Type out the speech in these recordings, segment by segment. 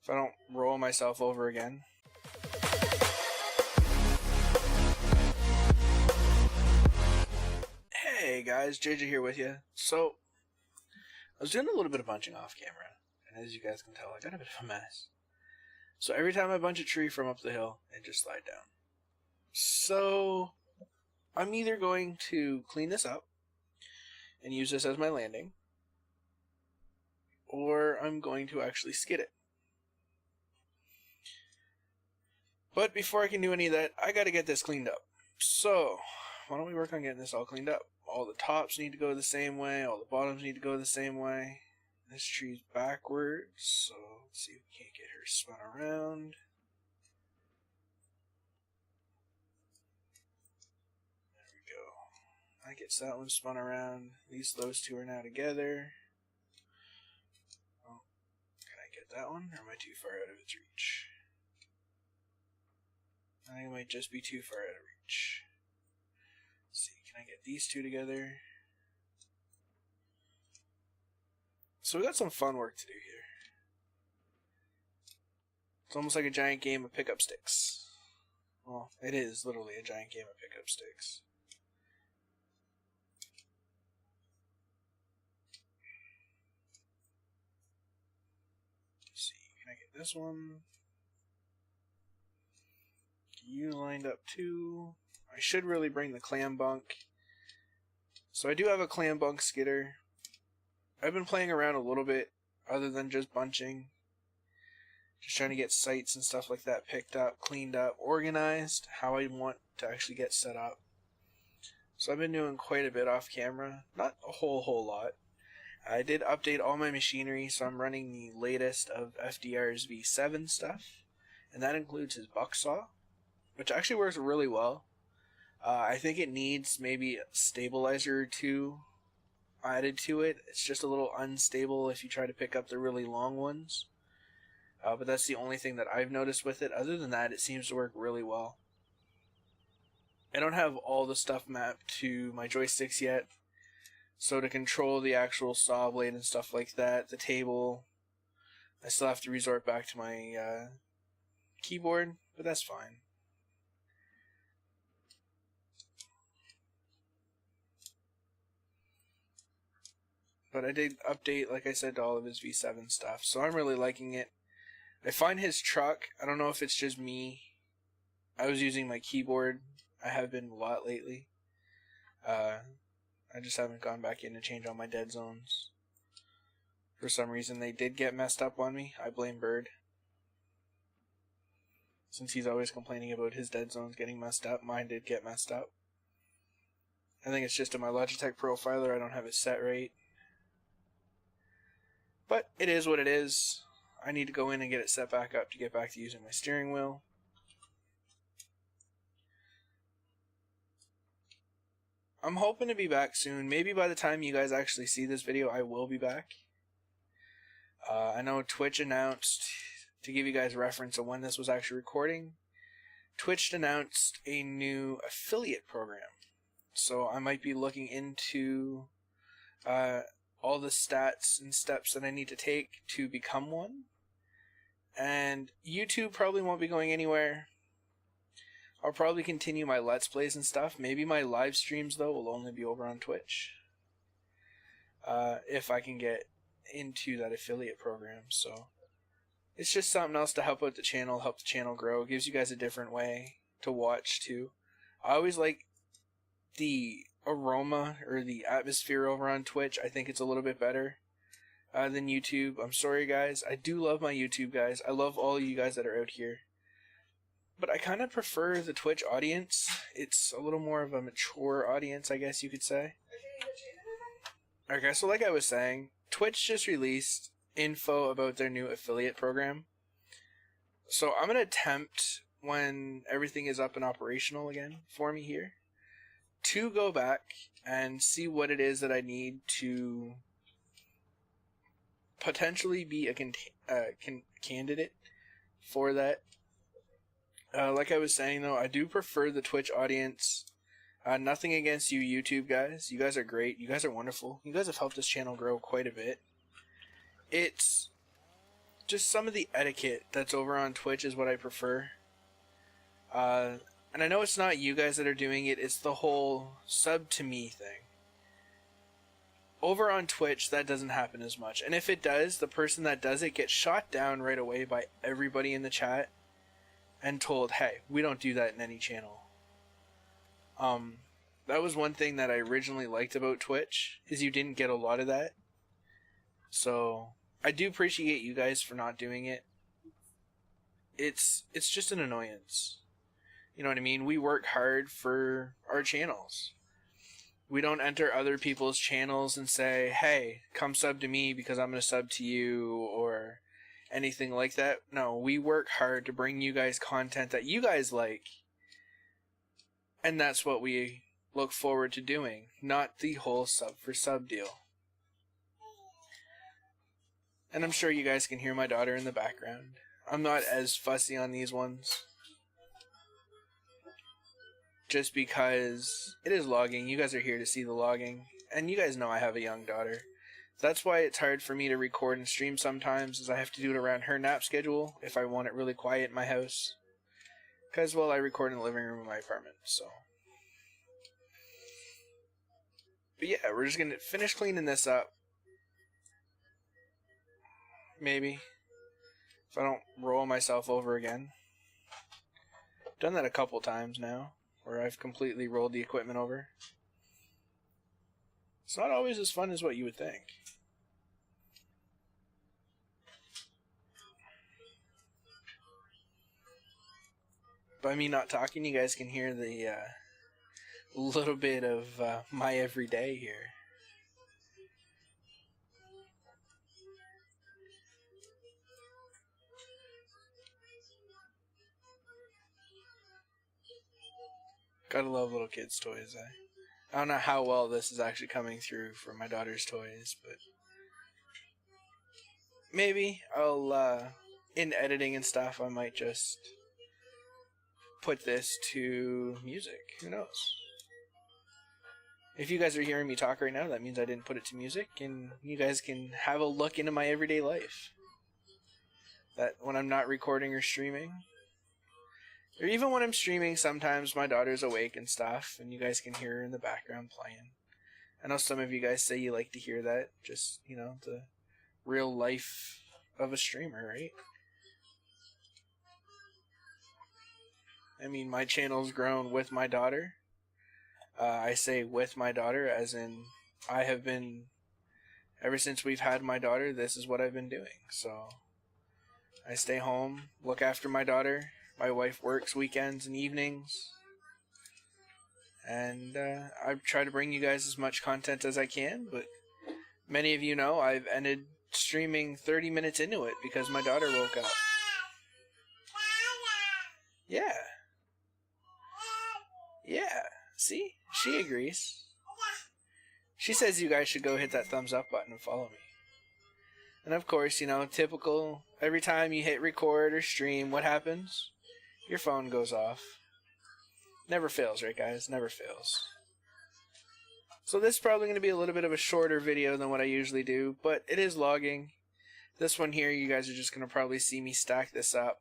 so I don't roll myself over again. Hey guys, JJ here with you. So, I was doing a little bit of bunching off camera, and as you guys can tell, I got a bit of a mess. So every time I bunch a tree from up the hill, it just slide down. So, I'm either going to clean this up and use this as my landing, or I'm going to actually skid it. But before I can do any of that, I gotta get this cleaned up. So, why don't we work on getting this all cleaned up? All the tops need to go the same way, all the bottoms need to go the same way. This tree's backwards, so let's see if we can't get her spun around. There we go. That gets that one spun around. Those two are now together. Oh, can I get that one, or am I too far out of its reach? I think it might just be too far out of reach. Let's see, can I get these two together? So we got some fun work to do here. It's almost like a giant game of pickup sticks. Well, it is literally a giant game of pickup sticks. Let's see, can I get this one? You lined up too. I should really bring the clam bunk. So I do have a clam bunk skidder. I've been playing around a little bit other than just bunching. Just trying to get sights and stuff like that picked up, cleaned up, organized, how I want to actually get set up. So I've been doing quite a bit off camera. Not a whole lot. I did update all my machinery, so I'm running the latest of FDR's V7 stuff. And that includes his buckshot, which actually works really well. I think it needs maybe a stabilizer or two added to it. It's just a little unstable if you try to pick up the really long ones. But that's the only thing that I've noticed with it. Other than that, it seems to work really well. I don't have all the stuff mapped to my joysticks yet. So to control the actual saw blade and stuff like that, the table, I still have to resort back to my keyboard, but that's fine. But I did update, like I said, to all of his V7 stuff, so I'm really liking it. I find his truck, I don't know if it's just me, I was using my keyboard. I have been a lot lately. I just haven't gone back in to change all my dead zones. For some reason they did get messed up on me. I blame Bird. Since he's always complaining about his dead zones getting messed up, mine did get messed up. I think it's just in my Logitech profiler, I don't have it set right. But it is what it is. I need to go in and get it set back up to get back to using my steering wheel. I'm hoping to be back soon. Maybe by the time you guys actually see this video, I will be back. I know Twitch announced, to give you guys reference of when this was actually recording, Twitch announced a new affiliate program. So I might be looking into all the stats and steps that I need to take to become one. And YouTube probably won't be going anywhere. I'll probably continue my Let's Plays and stuff. Maybe my live streams, though, will only be over on Twitch. If I can get into that affiliate program. So it's just something else to help out the channel, help the channel grow. It gives you guys a different way to watch, too. I always like the aroma or the atmosphere over on Twitch. I think it's a little bit better than YouTube. I'm sorry, guys. I do love my YouTube guys. I love all of you guys that are out here. But I kind of prefer the Twitch audience. It's a little more of a mature audience, I guess you could say. Okay, so like I was saying, Twitch just released info about their new affiliate program. So I'm going to attempt, when everything is up and operational again for me here, to go back and see what it is that I need to potentially be a candidate for that. Like I was saying, though, I do prefer the Twitch audience. Nothing against you YouTube guys. You guys are great. You guys are wonderful. You guys have helped this channel grow quite a bit. It's just some of the etiquette that's over on Twitch is what I prefer. And I know it's not you guys that are doing it, it's the whole sub to me thing. Over on Twitch, that doesn't happen as much. And if it does, the person that does it gets shot down right away by everybody in the chat and told, hey, we don't do that in any channel. That was one thing that I originally liked about Twitch, is you didn't get a lot of that. So I do appreciate you guys for not doing it. It's just an annoyance. You know what I mean? We work hard for our channels. We don't enter other people's channels and say, hey, come sub to me because I'm going to sub to you, or anything like that. No, we work hard to bring you guys content that you guys like. And that's what we look forward to doing, not the whole sub for sub deal. And I'm sure you guys can hear my daughter in the background. I'm not as fussy on these ones, just because it is logging. You guys are here to see the logging, and you guys know I have a young daughter. That's why it's hard for me to record and stream sometimes, is I have to do it around her nap schedule if I want it really quiet in my house. Because, well, I record in the living room of my apartment, so. But yeah, we're just going to finish cleaning this up. Maybe. If I don't roll myself over again. Done that a couple times now, where I've completely rolled the equipment over. It's not always as fun as what you would think. By me not talking, you guys can hear the little bit of my everyday here. Gotta love little kids' toys. I don't know how well this is actually coming through for my daughter's toys, but maybe I'll, in editing and stuff, I might just put this to music. Who knows? If you guys are hearing me talk right now, that means I didn't put it to music, and you guys can have a look into my everyday life. That when I'm not recording or streaming, or even when I'm streaming, sometimes my daughter's awake and stuff, and you guys can hear her in the background playing. I know some of you guys say you like to hear that, just, you know, the real life of a streamer, right? I mean, my channel's grown with my daughter. I say with my daughter, as in, I have been, ever since we've had my daughter, this is what I've been doing. So, I stay home, look after my daughter. My wife works weekends and evenings. And I try to bring you guys as much content as I can, but many of you know I've ended streaming 30 minutes into it because my daughter woke up. Yeah. Yeah. See? She agrees. She says you guys should go hit that thumbs up button and follow me. And of course, you know, typical, every time you hit record or stream, what happens? Your phone goes off. Never fails, right guys? Never fails. So this is probably going to be a little bit of a shorter video than what I usually do, but it is logging. This one here, you guys are just going to probably see me stack this up.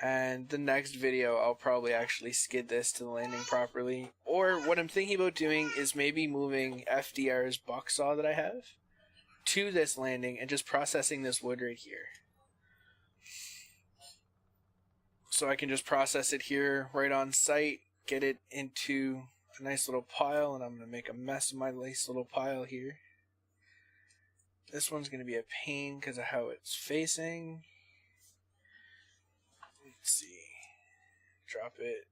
And the next video, I'll probably actually skid this to the landing properly. Or what I'm thinking about doing is maybe moving FDR's bucksaw that I have to this landing and just processing this wood right here. So I can just process it here right on site, get it into a nice little pile, and I'm going to make a mess of my nice little pile here. This one's going to be a pain because of how it's facing. Let's see. Drop it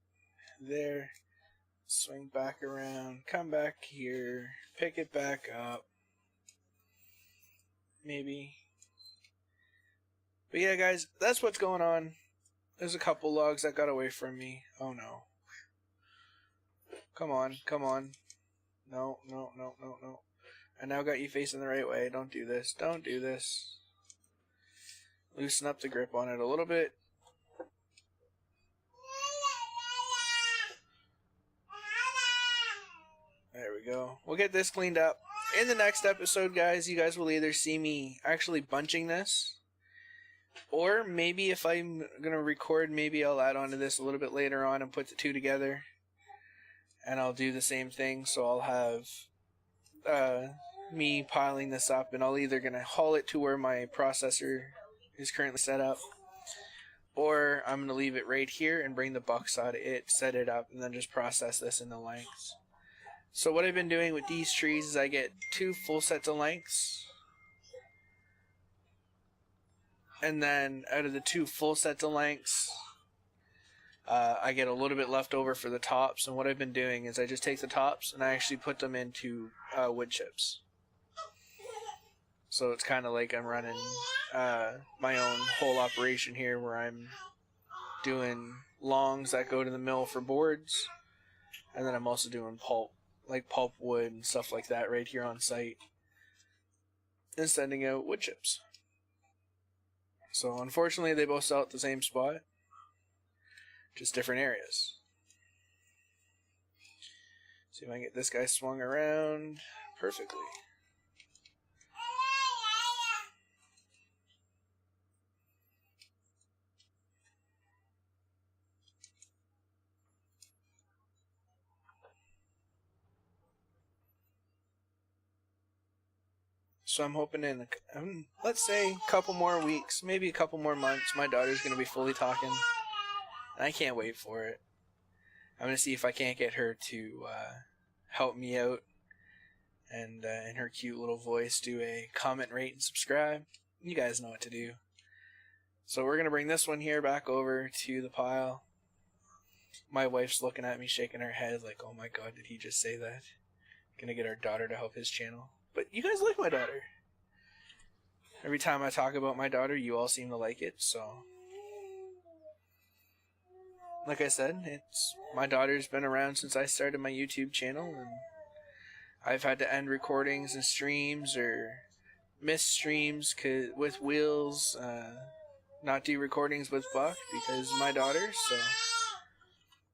there. Swing back around. Come back here. Pick it back up. Maybe. But yeah, guys, that's what's going on. There's a couple logs that got away from me. Oh no. Come on, come on. No, no, no, no, no. I now got you facing the right way. Don't do this. Don't do this. Loosen up the grip on it a little bit. There we go. We'll get this cleaned up. In the next episode, guys, you guys will either see me actually bunching this Or maybe if I'm going to record, maybe I'll add on to this a little bit later on and put the two together. And I'll do the same thing, so I'll have me piling this up, and I'll either going to haul it to where my processor is currently set up, or I'm going to leave it right here and bring the buckshot to it, set it up, and then just process this in the lengths. So what I've been doing with these trees is I get 2 full sets of lengths, and then out of the 2 full sets of lengths, I get a little bit left over for the tops, and what I've been doing is I just take the tops and I actually put them into wood chips. So it's kind of like I'm running my own whole operation here, where I'm doing longs that go to the mill for boards, and then I'm also doing pulp, like pulp wood and stuff like that right here on site, and sending out wood chips. So unfortunately they both sell at the same spot, just different areas. See if I can get this guy swung around perfectly. So I'm hoping in, let's say, a couple more weeks, maybe a couple more months, my daughter's going to be fully talking. And I can't wait for it. I'm going to see if I can't get her to help me out and in her cute little voice do a comment, rate, and subscribe. You guys know what to do. So we're going to bring this one here back over to the pile. My wife's looking at me shaking her head like, oh my god, did he just say that? Gonna get our daughter to help his channel. But you guys like my daughter. Every time I talk about my daughter, you all seem to like it, so... Like I said, my daughter's been around since I started my YouTube channel, and I've had to end recordings and streams or miss streams with Wheels, not do recordings with Buck because of my daughter, so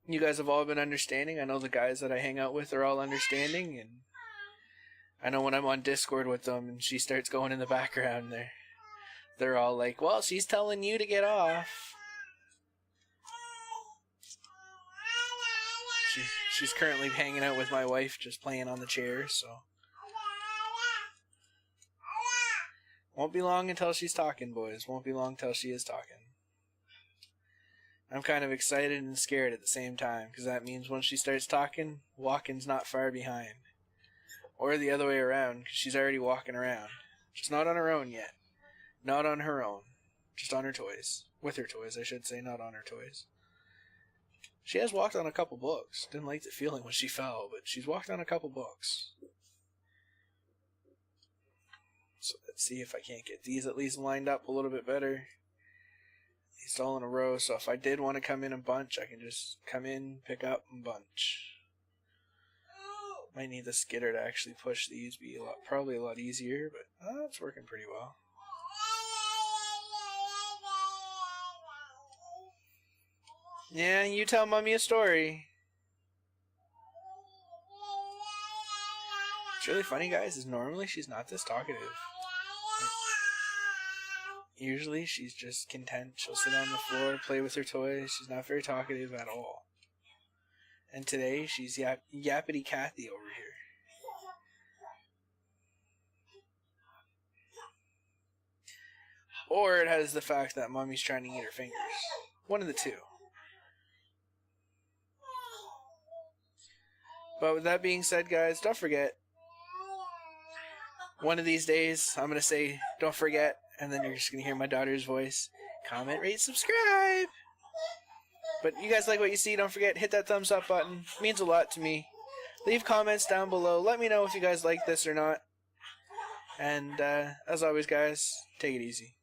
you guys have all been understanding. I know the guys that I hang out with are all understanding, and I know when I'm on Discord with them and she starts going in the background, they're all like, well, she's telling you to get off. She's currently hanging out with my wife, just playing on the chair, so. Won't be long until she's talking, boys. Won't be long until she is talking. I'm kind of excited and scared at the same time, because that means when she starts talking, walking's not far behind. Or the other way around, because she's already walking around. Just not on her own yet. Not on her own. Just on her toys. With her toys, I should say, not on her toys. She has walked on a couple books. Didn't like the feeling when she fell, but she's walked on a couple books. So let's see if I can't get these at least lined up a little bit better. At least all in a row, so if I did want to come in and bunch, I can just come in, pick up, and bunch. Might need the skidder to actually push these, probably a lot easier, but it's working pretty well. Yeah, you tell Mommy a story. What's really funny, guys, is normally she's not this talkative. Usually she's just content. She'll sit on the floor, play with her toys. She's not very talkative at all. And today she's yappity Cathy over here. Or it has the fact that Mommy's trying to eat her fingers. One of the two. But with that being said, guys, don't forget. One of these days, I'm going to say, don't forget, and then you're just going to hear my daughter's voice. Comment, rate, subscribe! But you guys like what you see, don't forget, hit that thumbs up button. It means a lot to me. Leave comments down below. Let me know if you guys like this or not. And as always, guys, take it easy.